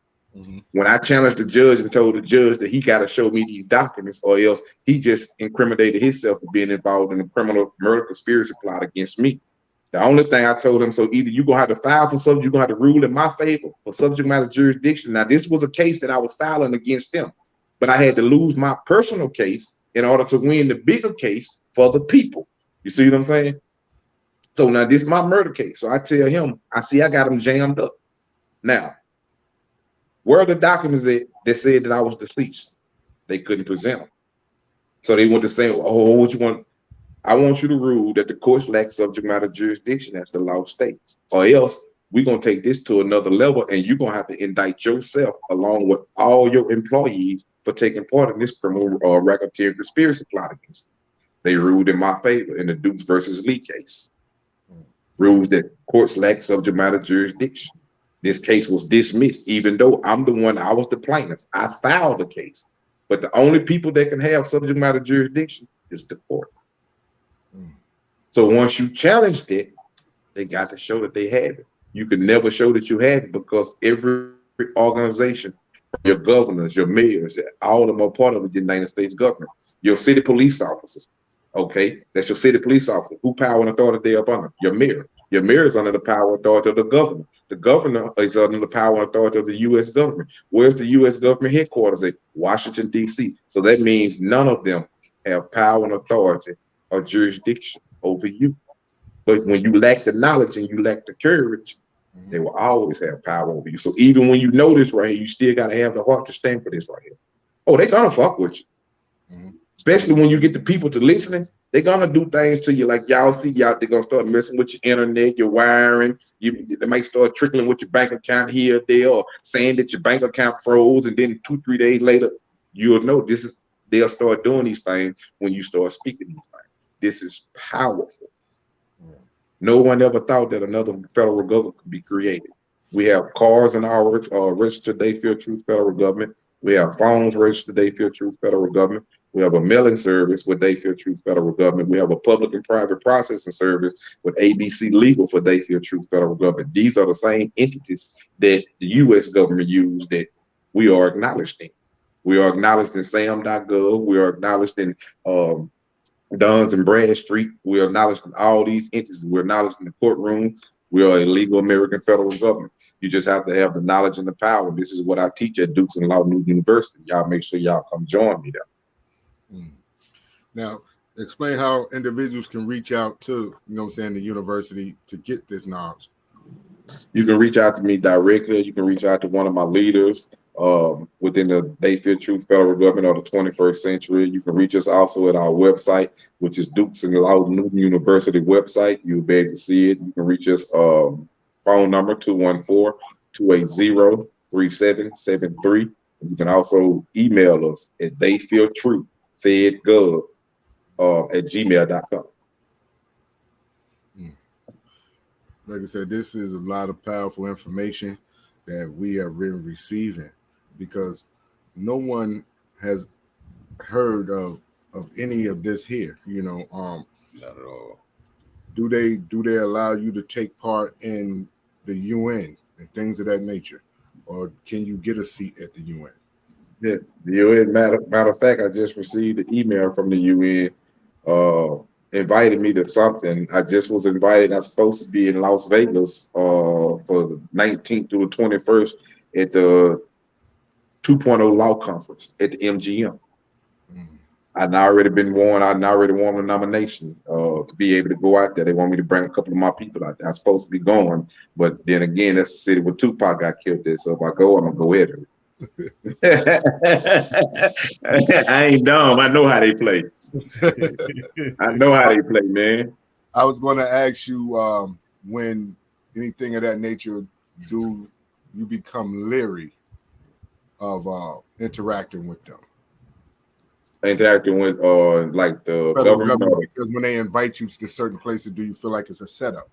When I challenged the judge and told the judge that he got to show me these documents or else he just incriminated himself for being involved in a criminal murder conspiracy plot against me. The only thing I told him, so either you're going to have to file for subject, you're going to have to rule in my favor for subject matter jurisdiction. Now, this was a case that I was filing against them, but I had to lose my personal case in order to win the bigger case for the people. You see what I'm saying? So now this is my murder case. So I tell him, I got him jammed up. Now, where are the documents that said that I was deceased? They couldn't present them. So they went to say, oh, what you want? I want you to rule that the courts lack subject matter jurisdiction as the law states, or else we're going to take this to another level and you're going to have to indict yourself along with all your employees for taking part in this criminal racketeering conspiracy plot against me. They ruled in my favor in the Dukes versus Lee case. Rules that courts lack subject matter jurisdiction. This case was dismissed, even though I was the plaintiff. I filed the case. But the only people that can have subject matter jurisdiction is the court. So once you challenged it, they got to show that they have it. You can never show that you have it because every organization, your governors, your mayors, all of them are part of the United States government. Your city police officers, okay, that's your city police officer. Who power and authority they up under? Your mayor. Your mayor is under the power and authority of the governor. The governor is under the power and authority of the U.S. government. Where's the U.S. government headquarters at? Washington, D.C. So that means none of them have power and authority or jurisdiction over you. But when you lack the knowledge and you lack the courage, they will always have power over you. So even when you know this right here, you still got to have the heart to stand for this right here. Oh, they're going to fuck with you. Especially when you get the people to listening. They're gonna do things to you like y'all see y'all. They're gonna start messing with your internet, your wiring. They might start trickling with your bank account here or there, or saying that your bank account froze, and then 2-3 days later, you'll know they'll start doing these things when you start speaking these things. This is powerful. No one ever thought that another federal government could be created. We have cars in our registered They Fear Truth federal government. We have phones registered They Fear Truth federal government. We have a mailing service with They Fear Truth federal government. We have a public and private processing service with ABC Legal for They Fear Truth federal government. These are the same entities that the U.S. government use that we are acknowledged in. We are acknowledged in SAM.gov. We are acknowledged in Duns and Bradstreet. We are acknowledged in all these entities. We're acknowledged in the courtroom. We are a legal American federal government. You just have to have the knowledge and the power. This is what I teach at Dukes and Law University. Y'all make sure y'all come join me there. Now, explain how individuals can reach out to, the university to get this knowledge. You can reach out to me directly. You can reach out to one of my leaders within the They Fear Truth federal government of the 21st century. You can reach us also at our website, which is Dukes and Law University website. You'll be able to see it. You can reach us phone number 214-280-3773. You can also email us at theyfeartruthfedgov@gmail.com. Like I said, this is a lot of powerful information that we have been receiving because no one has heard of any of this here. Not at all. Do they allow you to take part in the UN and things of that nature, or can you get a seat at the UN? Yes, the UN. Matter of fact, I just received an email from the UN invited me to something. I just was invited. I'm supposed to be in Las Vegas for the 19th through the 21st at the 2.0 Law Conference at the MGM. I'd already been warned. I'd already won a nomination to be able to go out there. They want me to bring a couple of my people out there. I'm supposed to be going, but then again, that's the city where Tupac got killed there. So if I go, I'm gonna go heavily. I ain't dumb. I know how they play. I know how they play, man. I was going to ask you when anything of that nature, do you become leery of interacting with them? Interacting with like the Federal government, because when they invite you to certain places, do you feel like it's a setup?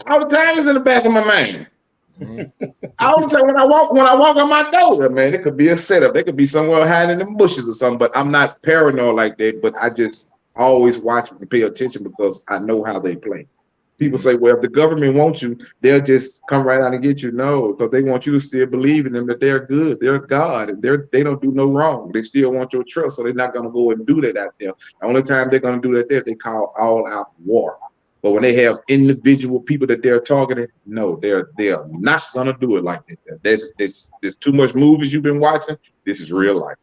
all the time is in the back of my mind. Mm-hmm. All the time when I walk on my door, man, it could be a setup. They could be somewhere hiding in the bushes or something. But I'm not paranoid like that. But I just always watch and pay attention because I know how they play. People say, well, if the government wants you, they'll just come right out and get you. No, because they want you to still believe in them, that they're good, they're God, and they don't do no wrong. They still want your trust, so they're not going to go and do that out there. The only time they're going to do that there, they call all-out war. But when they have individual people that they're targeting, no, they're not going to do it like that. There's too much movies you've been watching. This is real life.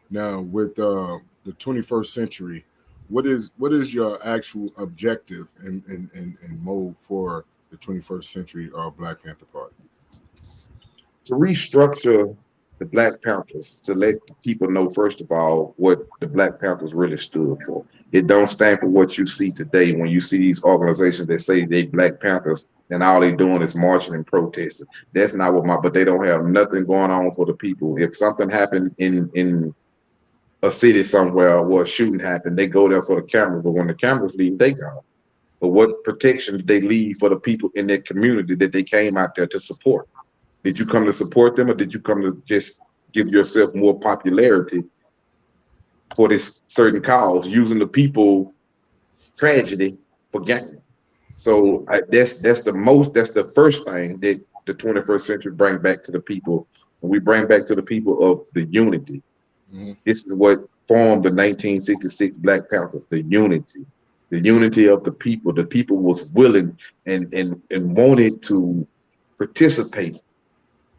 Now, with the 21st century, what is your actual objective and mode for the 21st century Black Panther Party? To restructure the Black Panthers, to let people know, first of all, what the Black Panthers really stood for. It don't stand for what you see today when you see these organizations that say they Black Panthers and all they doing is marching and protesting. That's not what but they don't have nothing going on for the people. If something happened in a city somewhere where a shooting happened, they go there for the cameras, but when the cameras leave, they go. But what protection did they leave for the people in their community that they came out there to support? Did you come to support them, or did you come to just give yourself more popularity for this certain cause, using the people tragedy for gain? So that's the first thing that the 21st century bring back to the people. And we bring back to the people of the unity. Mm-hmm. This is what formed the 1966 Black Panthers, the unity of the people. The people was willing and wanted to participate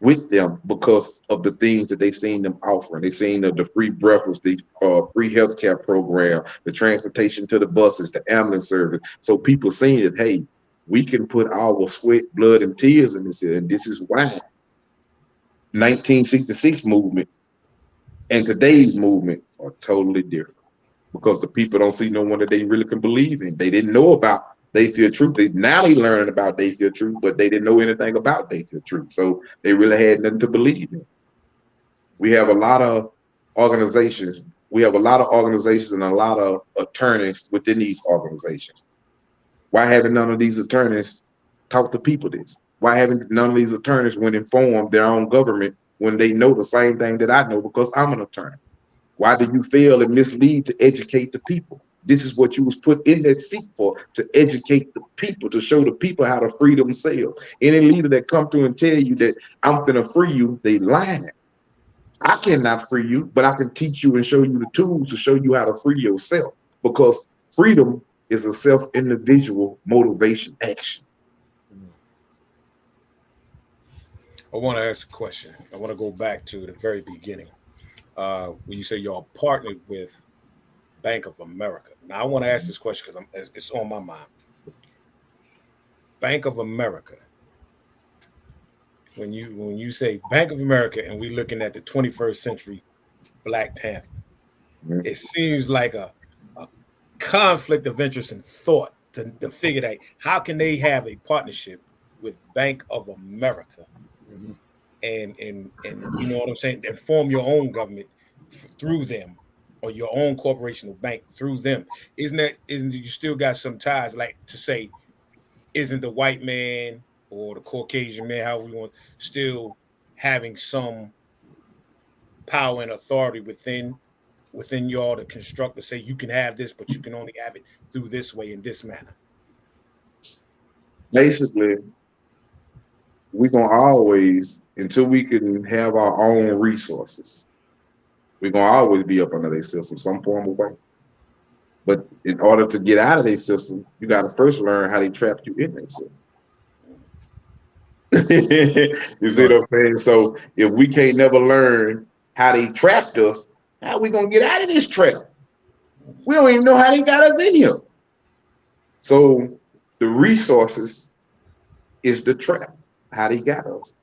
with them because of the things that they seen them offering. They seen the free breakfast, the free healthcare program, the transportation to the buses, the ambulance service. So people seen that, hey, we can put our sweat, blood, and tears in this here. And this is why 1966 movement and today's movement are totally different, because the people don't see no one that they really can believe in. They didn't know about They Feel Truth. Now they learning about They Feel Truth, but they didn't know anything about They Feel Truth. So they really had nothing to believe in. We have a lot of organizations. We have a lot of organizations and a lot of attorneys within these organizations. Why haven't none of these attorneys taught the people this? Why haven't none of these attorneys went and formed their own government when they know the same thing that I know, because I'm an attorney? Why do you fail and mislead to educate the people? This is what you was put in that seat for, to educate the people, to show the people how to free themselves. Any leader that come through and tell you that I'm finna free you, they lying. I cannot free you, but I can teach you and show you the tools to show you how to free yourself, because freedom is a self-individual motivation action. I want to ask a question. I want to go back to the very beginning. When you say y'all partnered with Bank of America. Now, I want to ask this question because it's on my mind. Bank of America. When you say Bank of America and we're looking at the 21st century Black Panther, it seems like a conflict of interest and thought to figure out how can they have a partnership with Bank of America, and you know what I'm saying, and form your own government through them, or your own corporation or bank through them. Isn't you still got some ties, like to say, isn't the white man or the Caucasian man, however you want, still having some power and authority within y'all to construct, to say you can have this, but you can only have it through this way, in this manner? Basically, we're gonna always, until we can have our own resources, we're gonna always be up under their system, some form of way. But in order to get out of their system, you got to first learn how they trap you in their system. You see what I'm saying? So if we can't never learn how they trapped us, how we gonna get out of this trap? We don't even know how they got us in here. So the resources is the trap, how they got us.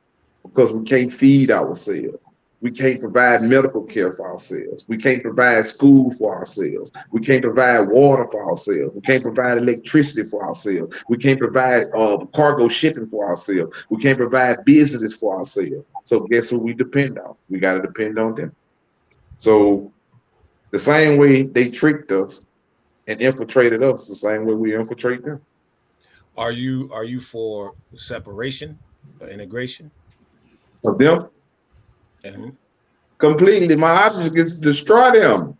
Because we can't feed ourselves. We can't provide medical care for ourselves. We can't provide school for ourselves. We can't provide water for ourselves. We can't provide electricity for ourselves. We can't provide cargo shipping for ourselves. We can't provide business for ourselves. So guess who we depend on? We got to depend on them. So the same way they tricked us and infiltrated us, the same way we infiltrate them. Are you for separation or integration Of them? Mm-hmm. Completely. My object is to destroy them.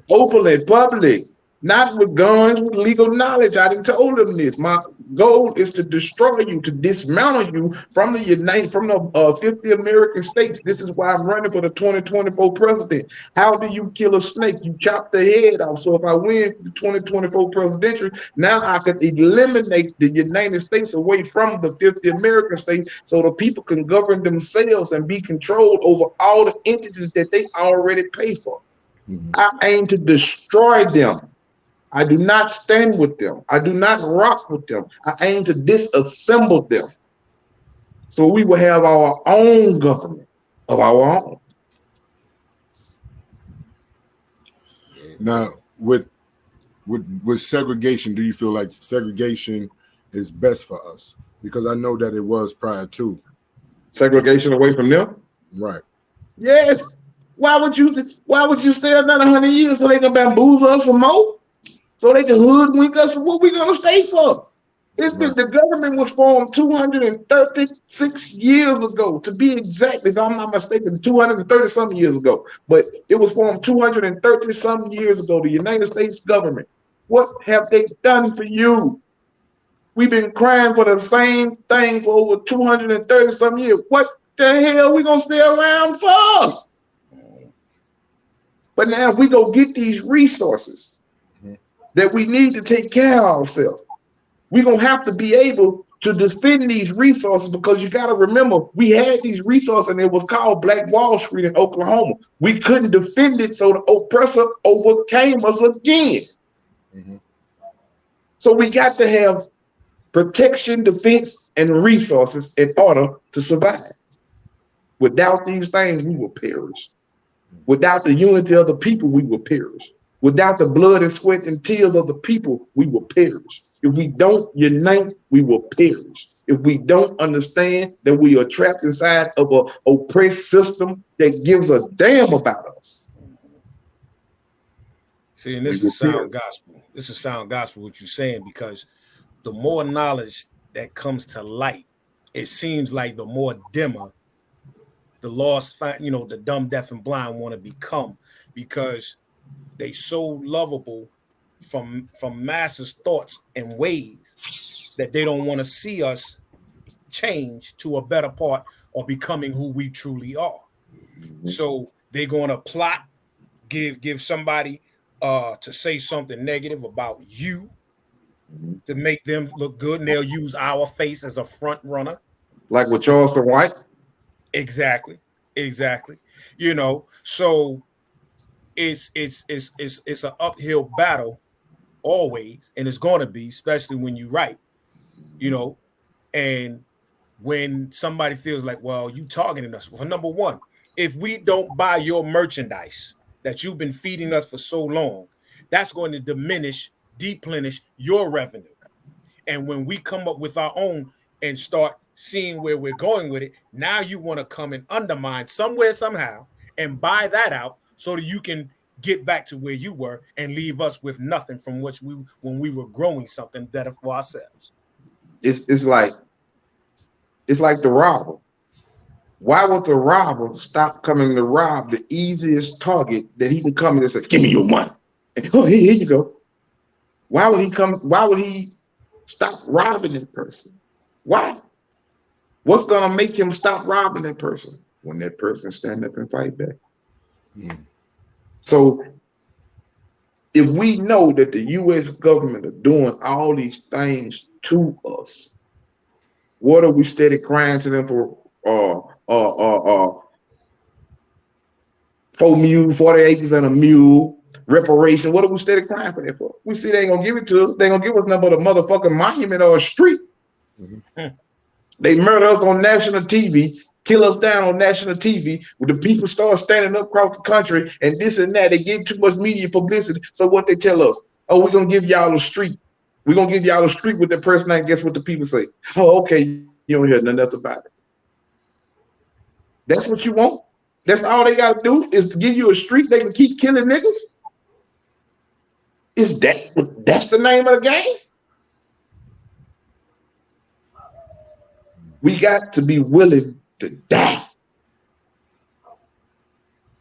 Openly, public, not with guns, with legal knowledge. I didn't told them this. My goal is to destroy you, to dismantle you from the 50 American states. This is why I'm running for the 2024 president. How do you kill a snake? You chop the head off. So if I win the 2024 presidential, now I could eliminate the United States away from the 50 American states so the people can govern themselves and be controlled over all the entities that they already pay for. Mm-hmm. I aim to destroy them. I do not stand with them. I do not rock with them. I aim to disassemble them. So we will have our own government of our own. Now, with segregation, do you feel like segregation is best for us? Because I know that it was prior to. Segregation away from them? Right. Yes. Why would you stay another 100 years so they can bamboozle us some more? So they can hoodwink us? What we gonna stay for? The government was formed 236 years ago, to be exact, if I'm not mistaken, 230-something years ago. But it was formed 230-something years ago, the United States government. What have they done for you? We've been crying for the same thing for over 230-something years. What the hell are we gonna stay around for? But now we go get these resources that we need to take care of ourselves. We're going to have to be able to defend these resources, because you got to remember, we had these resources and it was called Black Wall Street in Oklahoma. We couldn't defend it, so the oppressor overcame us again. Mm-hmm. So we got to have protection, defense, and resources in order to survive. Without these things, we will perish. Without the unity of the people, we will perish. Without the blood and sweat and tears of the people, we will perish. If we don't unite, we will perish. If we don't understand that we are trapped inside of an oppressed system that gives a damn about us. See, and this is sound gospel. This is sound gospel, what you're saying, because the more knowledge that comes to light, it seems like the more dimmer the lost, the dumb, deaf, and blind want to become, because they so lovable from masses' thoughts and ways that they don't want to see us change to a better part or becoming who we truly are. Mm-hmm. So they're going to plot, give somebody to say something negative about you to make them look good, and they'll use our face as a front runner, like with Charleston White. Exactly. So it's an uphill battle always, and it's going to be, especially when you write, and when somebody feels like, well, you targeting us. Well, number one, if we don't buy your merchandise that you've been feeding us for so long, that's going to deplenish your revenue. And when we come up with our own and start seeing where we're going with it, now you want to come and undermine somewhere, somehow, and buy that out so that you can get back to where you were and leave us with nothing from which when we were growing something better for ourselves. It's like the robber. Why would the robber stop coming to rob the easiest target that he can come in and say, give me your money? And, oh, here you go. Why would he come? Why would he stop robbing that person? Why? What's going to make him stop robbing that person? When that person stand up and fight back. Mm. So if we know that the U.S. government are doing all these things to us, what are we steady crying to them for 40 acres and a mule, reparation. What are we steady crying for that for? We see they ain't gonna give it to us. They ain't gonna give us nothing but a motherfucking monument or a street. They murder us on national TV, kill us down on national TV, when the people start standing up across the country and this and that. They get too much media publicity. So what they tell us? Oh, we're gonna give y'all a street. We're gonna give y'all a street with that person. And guess what the people say? Oh, okay, you don't hear nothing else about it. That's what you want? That's all they gotta do is to give you a street they can keep killing niggas? That's the name of the game? We got to be willing to die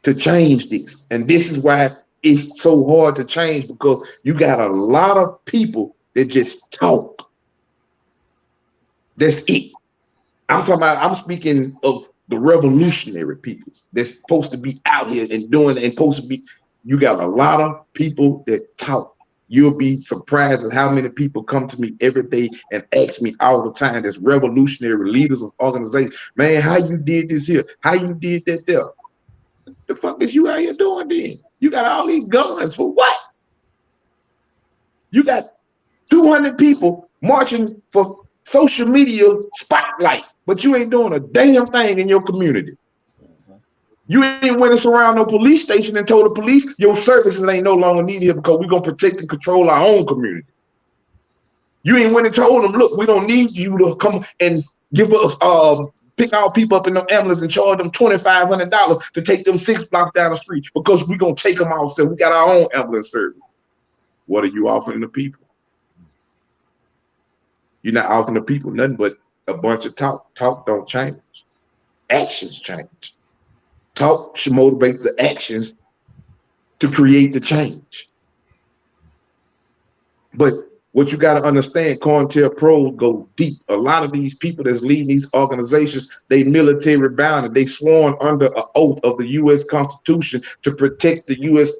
to change this. And this is why it's so hard to change, because you got a lot of people that just talk. That's it. I'm speaking of the revolutionary people that's supposed to be out here and doing and supposed to be. You got a lot of people that talk. You'll be surprised at how many people come to me every day and ask me all the time, that's revolutionary leaders of organizations, man, how you did this here? How you did that there? The fuck is you out here doing then? You got all these guns for what? You got 200 people marching for social media spotlight, but you ain't doing a damn thing in your community. You ain't went us around no police station and told the police your services ain't no longer needed here because we're going to protect and control our own community. You ain't went and told them, look, we don't need you to come and give us, pick our people up in the ambulance and charge them $2,500 to take them 6 blocks down the street because we're going to take them ourselves. We got our own ambulance service. What are you offering the people? You're not offering the people nothing but a bunch of talk. Talk don't change. Actions change. Talk should motivate the actions to create the change. But what you got to understand, COINTELPRO go deep. A lot of these people that's leading these organizations, they military bound. They sworn under an oath of the U.S. Constitution to protect the U.S.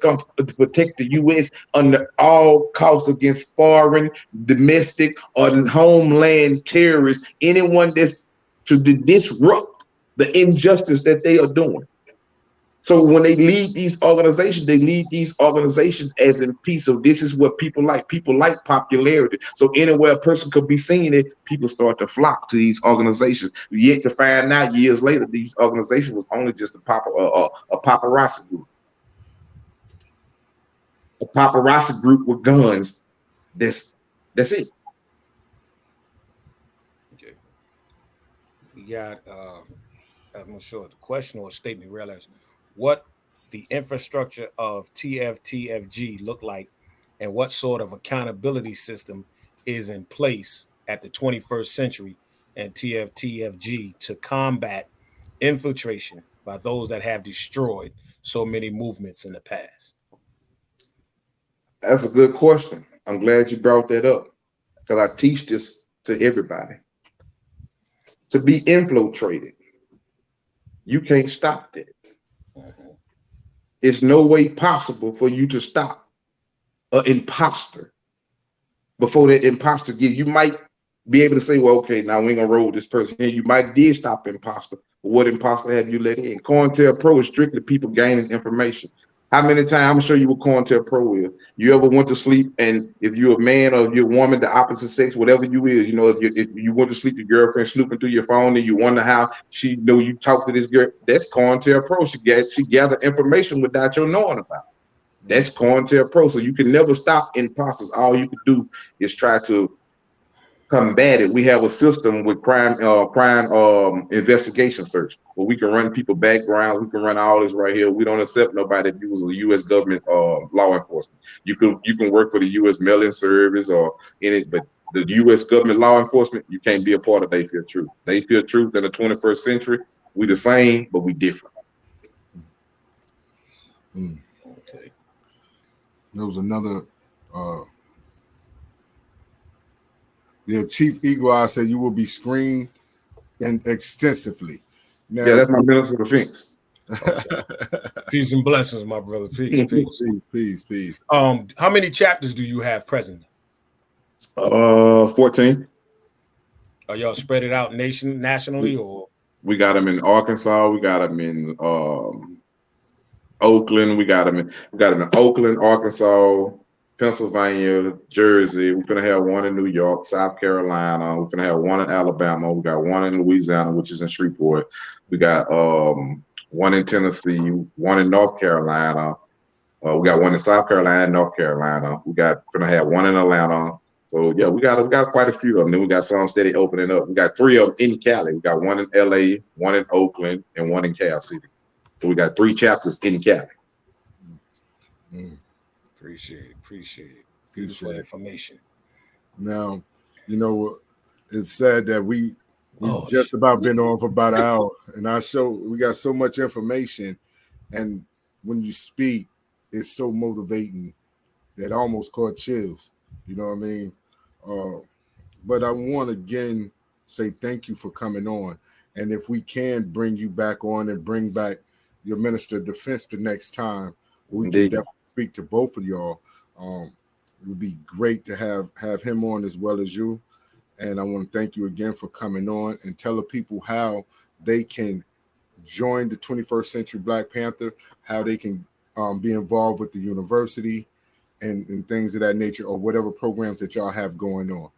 under all costs against foreign, domestic, or homeland terrorists. Anyone that's to disrupt the injustice that they are doing. So when they lead these organizations as in peace. So this is what people like. People like popularity. So anywhere a person could be seeing it, people start to flock to these organizations. Yet to find out years later, these organizations was only just a paparazzi group. A paparazzi group with guns. That's it. Okay. We got I'm not sure the question or statement realize what the infrastructure of TFTFG look like and what sort of accountability system is in place at the 21st century and TFTFG to combat infiltration by those that have destroyed so many movements in the past. That's a good question. I'm glad you brought that up because I teach this to everybody. To be infiltrated, you can't stop that. It's no way possible for you to stop an imposter before that imposter gets. You might be able to say, well, okay, now we ain't gonna roll with this person here. You might did stop imposter, but what imposter have you let in? COINTELPRO is strictly people gaining information. How many times, I'm gonna show you what COINTELPRO is. You ever went to sleep and if you're a man or you're a woman, the opposite sex, whatever you is, you know, if you went to sleep, your girlfriend snooping through your phone and you wonder how she know you talk to this girl, that's COINTELPRO. She gathered information without your knowing about it. That's COINTELPRO. So you can never stop imposters. All you can do is try to combat it. We have a system with crime investigation search where we can run people background. We can run all this right here. We don't accept nobody that uses a U.S. government law enforcement. You can work for the U.S. Mail-in Service or any, but the U.S. government law enforcement, you can't be a part of They Feel Truth. They Feel Truth in the 21st century. We the same, but we different. Okay. There was another. Chief Eagle Eye said you will be screened and extensively. Now, yeah, that's my minister of defense. Peace and blessings, my brother. Peace. How many chapters do you have present? 14. Are y'all spread it out nationally or? We got them in Arkansas. We got them in Oakland. We got them in Oakland, Arkansas, Pennsylvania, Jersey. We're gonna have one in New York, South Carolina. We're gonna have one in Alabama. We got one in Louisiana, which is in Shreveport. We got one in Tennessee, one in North Carolina. We got one in South Carolina, North Carolina. Gonna have one in Atlanta. So yeah, we got quite a few of them. Then we got some steady opening up. We got 3 of them in Cali. We got one in LA, one in Oakland, and one in Cal City. So we got 3 chapters in Cali. Appreciate it. Beautiful information. Now, it's sad that we've just about been on for about an hour, and we got so much information, and when you speak, it's so motivating that I almost caught chills. You know what I mean? But I want to again say thank you for coming on, and if we can bring you back on and bring back your Minister of Defense the next time, we can definitely speak to both of y'all. It would be great to have him on as well as you. And I want to thank you again for coming on and tell the people how they can join the 21st Century Black Panther, how they can be involved with the university and things of that nature, or whatever programs that y'all have going on.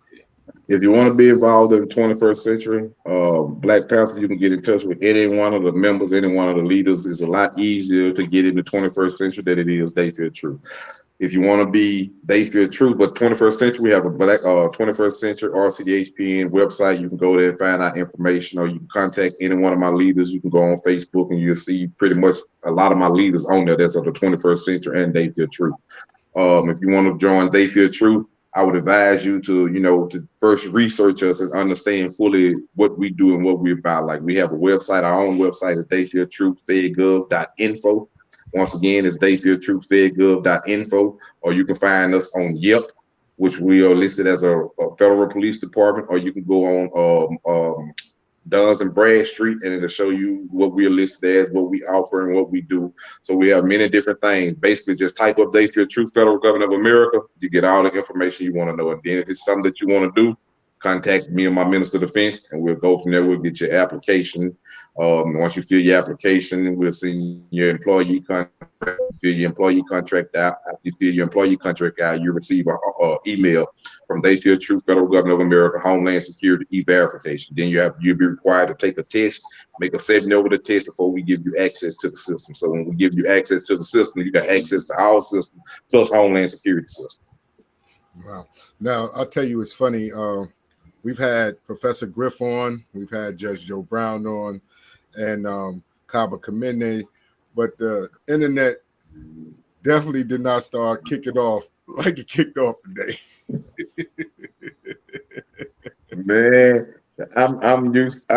If you want to be involved in the 21st Century Black Panther, you can get in touch with any one of the members, any one of the leaders. It's a lot easier to get in the 21st Century than it is They Feel True. If you want to be They Feel True, but 21st Century, we have a Black 21st Century RCDHPN website. You can go there and find out information, or you can contact any one of my leaders. You can go on Facebook and you'll see pretty much a lot of my leaders on there that's of the 21st Century and They Feel True. If you want to join They Feel True, I would advise you to first research us and understand fully what we do and what we're about. Like, we have a website, our own website is theyfeeltruthfedgov.info. Once again, it's theyfeeltruthfedgov.info, or you can find us on Yelp, which we are listed as a federal police department, or you can go on Duns and Bradstreet, and it'll show you what we're listed as, what we offer, and what we do. So we have many different things. Basically, just type up They Feel True Federal Government of America. You get all the information you want to know. And then if it's something that you want to do, contact me and my Minister of Defense, and we'll go from there. We'll get your application. Once you fill your application, we'll send your employee contract. Fill your employee contract out. After you fill your employee contract out, you receive an email from They Feel True Federal Government of America Homeland Security e-verification. Then you'll be required to take a test, make a 7-over the test before we give you access to the system. So when we give you access to the system, you got access to our system plus Homeland Security system. Wow. Now, I'll tell you, it's funny. We've had Professor Griff on, we've had Judge Joe Brown on, and Kaba Kamene, but the internet definitely did not start kicking off like it kicked off today. Man, I'm used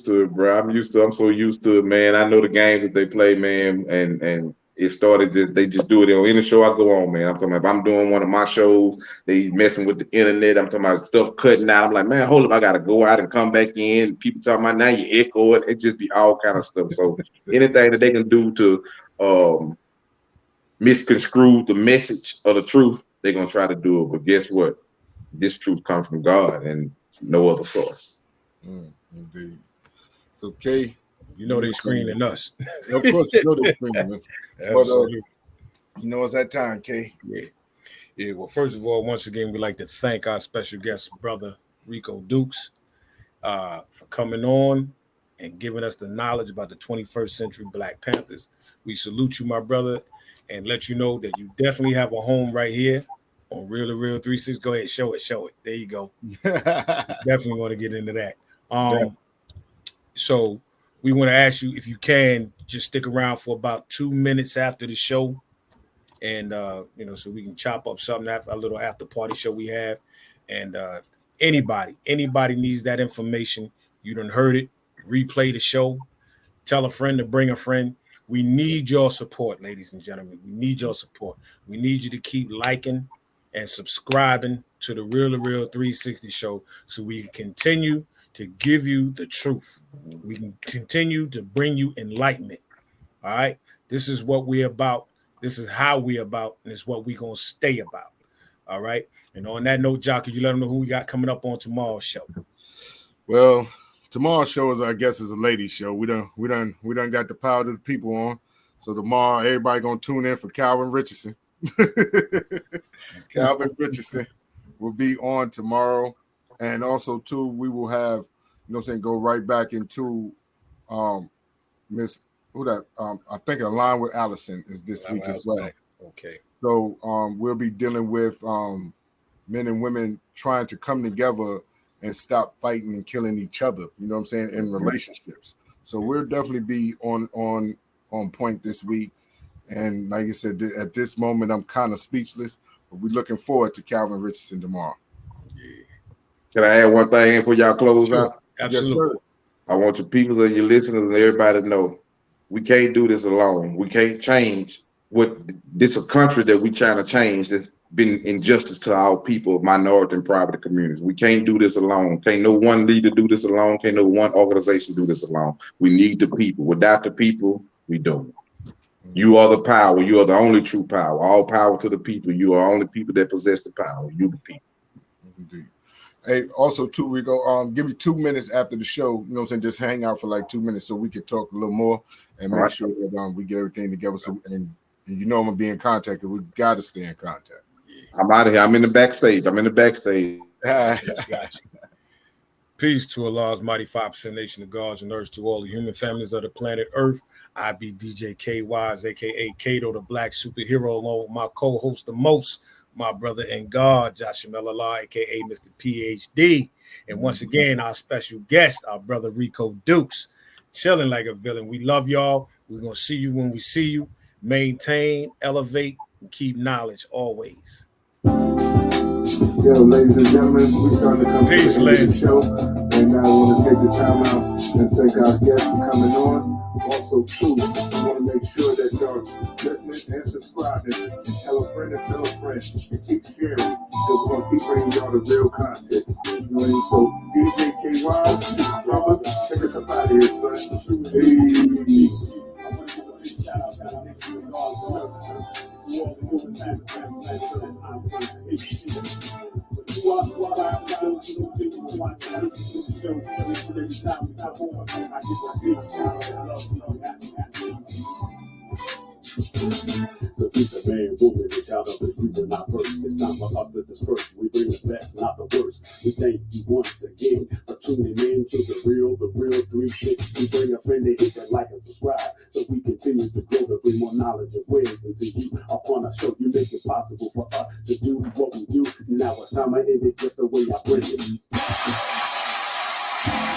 to it, bro. I'm so used to it, man. I know the games that they play, man, and it started they just do it on any show I go on, man. I'm talking about if I'm doing one of my shows, they messing with the internet. I'm talking about stuff cutting out. I'm like, man, hold up, I gotta go out and come back in. People talking about now you echo it. It just be all kind of stuff. So anything that they can do to misconstrue the message of the truth, they're gonna try to do it. But guess what? This truth comes from God and no other source. Indeed. So, Kay, you know they screening us. Of course, you know they screening us. But it's that time, Kay. Yeah. Well, first of all, once again, we'd like to thank our special guest, brother Rico Dukes, for coming on and giving us the knowledge about the 21st Century Black Panthers. We salute you, my brother, and let you know that you definitely have a home right here on Real2reel360. Go ahead, show it. There you go. Definitely want to get into that. So we want to ask you if you can just stick around for about 2 minutes after the show, and so we can chop up something after a little after party show we have. And anybody needs that information, you done heard it. Replay the show. Tell a friend to bring a friend. We need your support, ladies and gentlemen. We need your support. We need you to keep liking and subscribing to the Real2reel360 show so we can continue to give you the truth. We can continue to bring you enlightenment. All right? This is what we're about. This is how we're about, and it's what we're going to stay about. All right? And on that note, Jock, could you let them know who we got coming up on tomorrow's show? Well, tomorrow's show is, I guess, is a ladies' show. We done got the power to the people on. So tomorrow, everybody gonna tune in for Calvin Richardson. Calvin Richardson will be on tomorrow, and also too, we will have, go right back into Miss I think Align with Allison is this week as well. Okay. So we'll be dealing with men and women trying to come together and stop fighting and killing each other, in relationships. So we'll definitely be on point this week. And like I said, at this moment, I'm kind of speechless, but we're looking forward to Calvin Richardson tomorrow. Yeah. Can I add one thing in before y'all close out? Absolutely. Yes, sir. I want your people and your listeners and everybody to know we can't do this alone. We can't change what this a country that we trying to change that's been injustice to our people, minority and private communities. We can't do this alone. Can't no one leader do this alone. Can't no one organization do this alone. We need the people. Without the people, we don't. You are the power. You are the only true power. All power to the people. You are only people that possess the power. You the people. Indeed. Hey, also too, Rico, give me 2 minutes after the show, just hang out for like 2 minutes so we can talk a little more and make sure that we get everything together. So and I'm gonna be in contact, and we gotta stay in contact. I'm out of here. I'm in the backstage. Gotcha. Peace to Allah's mighty 5% nation of gods and earth, to all the human families of the planet Earth. I be DJ KYs, aka Kato, the black superhero, along with my co-host, the most, my brother in God, Joshua Allah, aka Mr. PhD. And once again, our special guest, our brother Rico Dukes, chilling like a villain. We love y'all. We're gonna see you when we see you. Maintain, elevate, and keep knowledge always. Yo, ladies and gentlemen, we starting to come to the end of the show, and I want to take the time out and thank our guests for coming on. Also, too, I want to make sure that y'all listening and subscribing, and tell a friend and tell a friend, and keep sharing, because we're going to keep bringing y'all the real content. You know what I mean? So, DJ KY, brother, take us up out of here, son. Hey. The man, woman, and child of the we will not burst. It's time for us to disperse. We bring the best, not the worst. We thank you once again for tuning in to the real 360. We bring a friend to hit that like and subscribe, so we continue to grow to bring more knowledge and wisdom to you. Upon our show, you make it possible for us to do what we do. Now it's time I end it just the way I bring it.